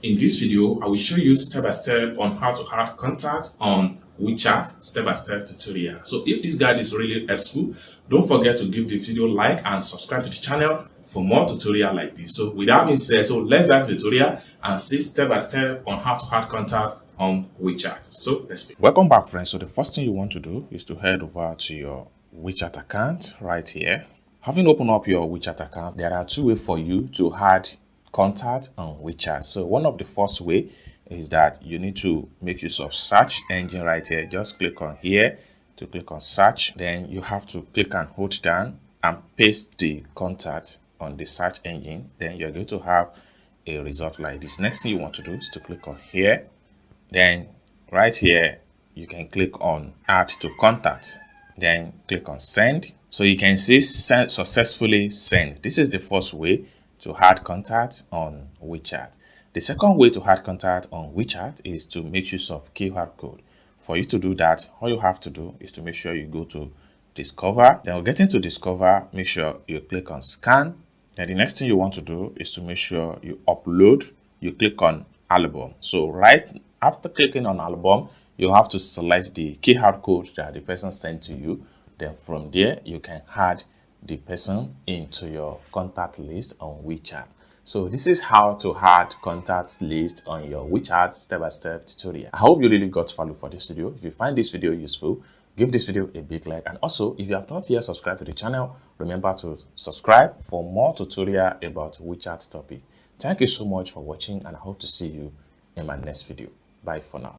In this video, I will show you step by step on how to add contact on WeChat step-by-step tutorial. So if this guide is really helpful, don't forget to give the video like and subscribe to the channel for more tutorial like this. So with that being said, so let's dive into the tutorial and see step by step on how to add contact on WeChat. So let's begin. Welcome back, friends. So the first thing you want to do is to head over to your WeChat account right here. Having opened up your WeChat account, there are two ways for you to add contact on WeChat. So one of the first way is that you need to make use of search engine right here. Just click on here to click on search. Then you have to click and hold down and paste the contact on the search engine. Then you're going to have a result like this. Next thing you want to do is to click on here. Then right here you can click on add to contact. Then click on send. So you can see send successfully sent. This is the first way to add contact on WeChat. The second way to add contact on WeChat is to make use of QR code. For you to do that, all you have to do is to make sure you go to Discover. Then getting to Discover, make sure you click on Scan. And the next thing you want to do is to make sure you upload. You click on Album. So right after clicking on Album, you have to select the QR code that the person sent to you. Then from there, you can add the person into your contact list on WeChat. So this is how to add contact list on your WeChat step-by-step tutorial. I hope you really got value for this video. If you find this video useful, give this video a big like. And also, if you have not yet subscribed to the channel, remember to subscribe for more tutorial about WeChat topic. Thank you so much for watching, and I hope to see you in my next video. Bye for now.